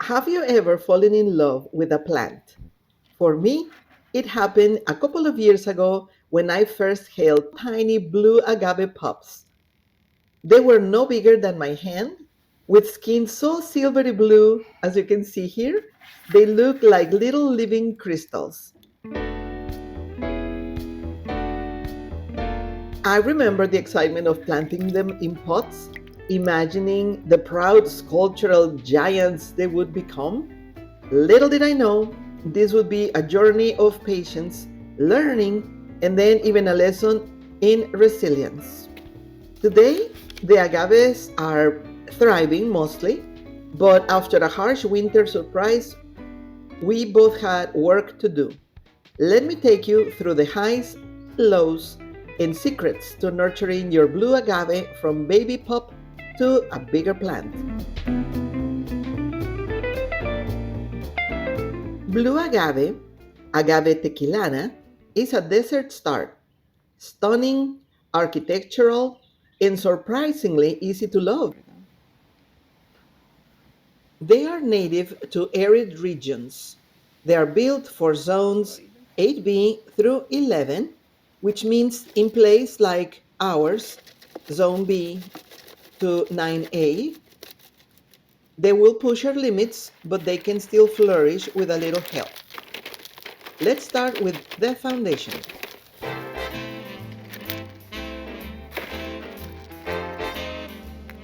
Have you ever fallen in love with a plant? For me, it happened a couple of years ago when I first held tiny blue agave pups. They were no bigger than my hand, with skin so silvery blue, as you can see here. They look like little living crystals. I remember the excitement of planting them in pots, imagining the proud sculptural giants they would become. Little did I know this would be a journey of patience, learning, and then even a lesson in resilience. Today, the agaves are thriving mostly, but after a harsh winter surprise, we both had work to do. Let me take you through the highs, lows, and secrets to nurturing your blue agave from baby pup to a bigger plant. Blue agave, Agave tequilana, is a desert star, stunning, architectural, and surprisingly easy to love. They are native to arid regions. They are built for zones 8B through 11, which means in place like ours, zone B to 9A, they will push our limits, but they can still flourish with a little help. Let's start with the foundation.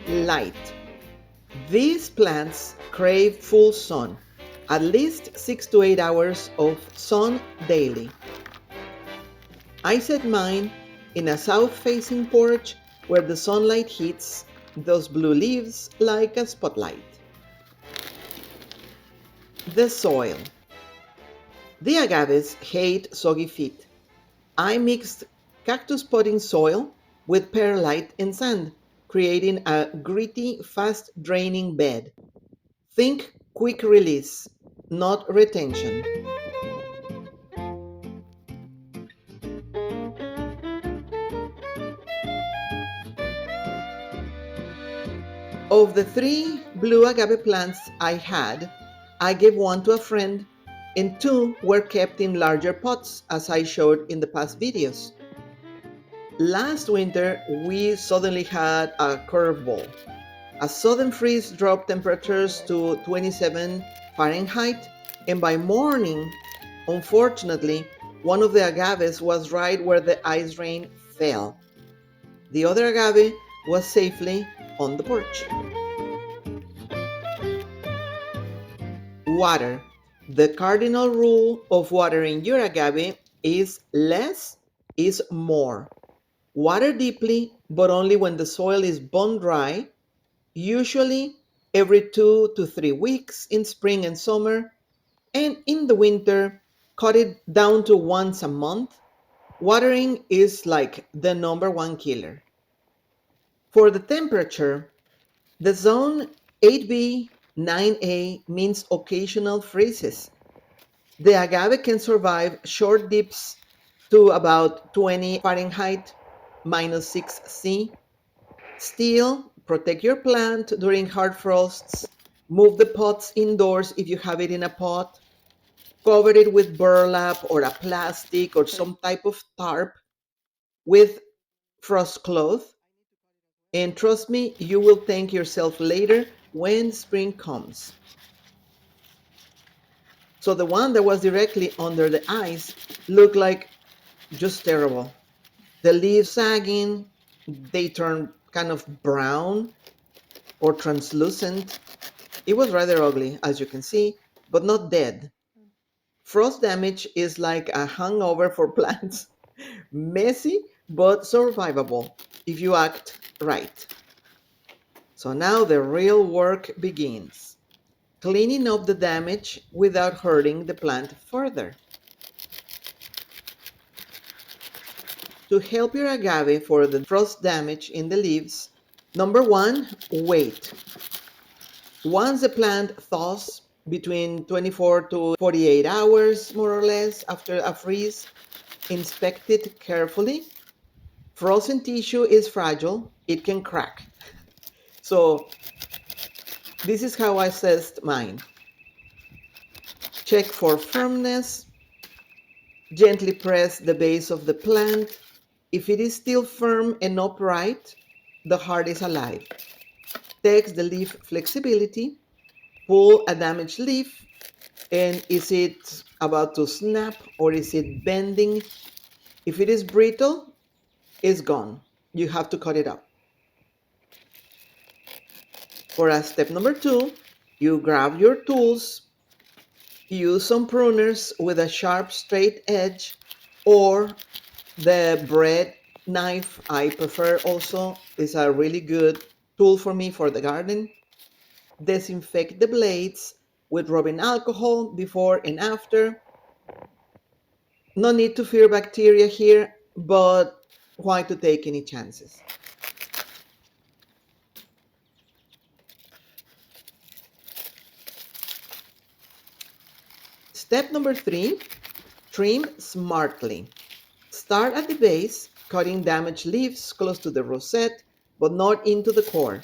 Light. These plants crave full sun, at least 6 to 8 hours of sun daily. I set mine in a south-facing porch where the sunlight hits those blue leaves like a spotlight. The soil. The agaves hate soggy feet. I mixed cactus potting soil with perlite and sand, creating a gritty, fast-draining bed. Think quick release, not retention. Of the three blue agave plants I had, I gave one to a friend, and two were kept in larger pots, as I showed in the past videos. Last winter, we suddenly had a curveball. A sudden freeze dropped temperatures to 27 Fahrenheit, and by morning, unfortunately, one of the agaves was right where the ice rain fell. The other agave was safely on the porch. Water. The cardinal rule of watering your agave is less is more. Water deeply, but only when the soil is bone dry, usually every 2 to 3 weeks in spring and summer, and in the winter, cut it down to once a month. Watering is like the number one killer. For the temperature, the zone 8B, 9A means occasional freezes. The agave can survive short dips to about 20 Fahrenheit, minus 6 C. Still, protect your plant during hard frosts. Move the pots indoors if you have it in a pot. Cover it with burlap or a plastic or some type of tarp with frost cloth. And trust me, you will thank yourself later when spring comes. So the one that was directly under the ice looked like just terrible. The leaves sagging, they turned kind of brown or translucent. It was rather ugly, as you can see, but not dead. Frost damage is like a hangover for plants. Messy, but survivable if you act right. So now the real work begins. Cleaning up the damage without hurting the plant further. To help your agave for the frost damage in the leaves, number one, wait. Once the plant thaws between 24 to 48 hours, more or less, after a freeze, inspect it carefully. Frozen tissue is fragile, it can crack. So, this is how I assessed mine. Check for firmness. Gently press the base of the plant. If it is still firm and upright, the heart is alive. Text the leaf flexibility. Pull a damaged leaf, and is it about to snap or is it bending? If it is brittle, it's gone. You have to cut it up. For step number 2, you grab your tools, use some pruners with a sharp straight edge, or the bread knife I prefer also is a really good tool for me for the garden. Disinfect the blades with rubbing alcohol before and after. No need to fear bacteria here, but why to take any chances? Step number 3, trim smartly. Start at the base, cutting damaged leaves close to the rosette, but not into the core.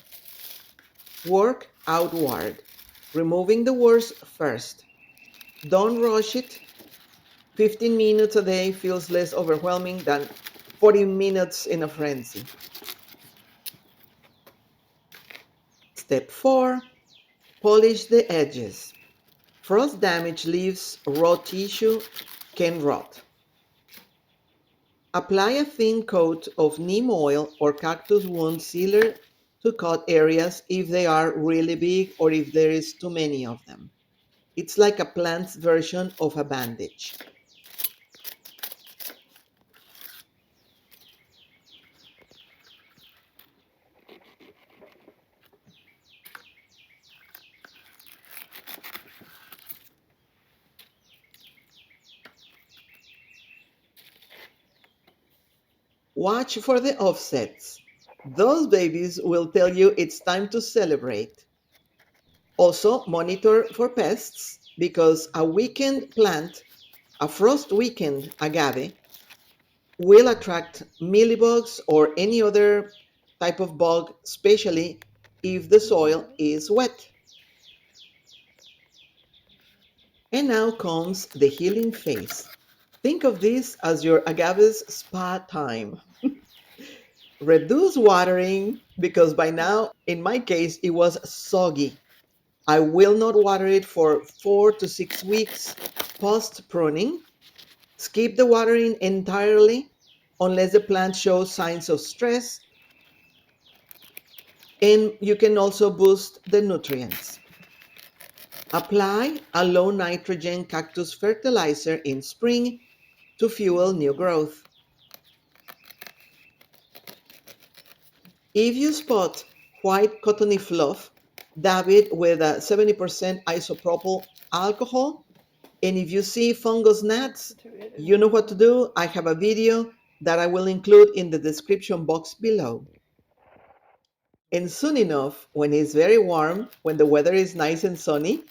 Work outward, removing the worst first. Don't rush it. 15 minutes a day feels less overwhelming than 40 minutes in a frenzy. Step 4, polish the edges. Frost damaged leaves, raw tissue can rot. Apply a thin coat of neem oil or cactus wound sealer to cut areas if they are really big or if there is too many of them. It's like a plant's version of a bandage. Watch for the offsets. Those babies will tell you it's time to celebrate. Also, monitor for pests because a weakened plant, a frost weakened agave, will attract mealybugs or any other type of bug, especially if the soil is wet. And now comes the healing phase. Think of this as your agave's spa time. Reduce watering because by now, in my case, it was soggy. I will not water it for 4 to 6 weeks post pruning. Skip the watering entirely unless the plant shows signs of stress, and you can also boost the nutrients. Apply a low nitrogen cactus fertilizer in spring to fuel new growth. If you spot white cottony fluff, dab it with a 70% isopropyl alcohol. And if you see fungus gnats, you know what to do. I have a video that I will include in the description box below. And soon enough, when it's very warm, when the weather is nice and sunny,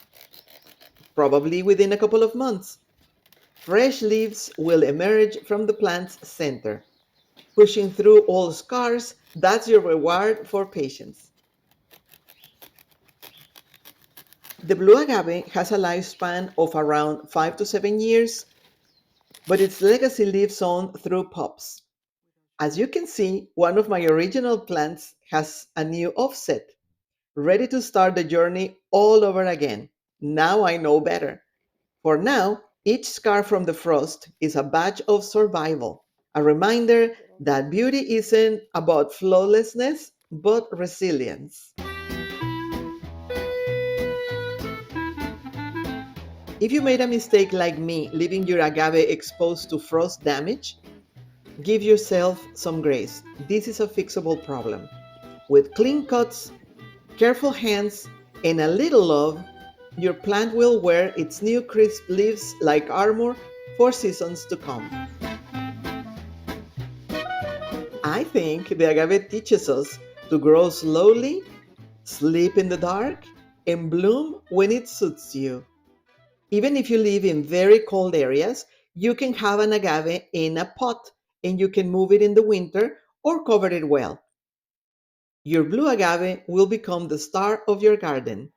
probably within a couple of months, fresh leaves will emerge from the plant's center. Pushing through old scars, that's your reward for patience. The blue agave has a lifespan of around 5 to 7 years, but its legacy lives on through pups. As you can see, one of my original plants has a new offset, ready to start the journey all over again. Now I know better. For now, each scar from the frost is a badge of survival, a reminder that beauty isn't about flawlessness, but resilience. If you made a mistake like me, leaving your agave exposed to frost damage, give yourself some grace. This is a fixable problem. With clean cuts, careful hands, and a little love, your plant will wear its new crisp leaves like armor for seasons to come. I think the agave teaches us to grow slowly, sleep in the dark, and bloom when it suits you. Even if you live in very cold areas, you can have an agave in a pot and you can move it in the winter or cover it well. Your blue agave will become the star of your garden.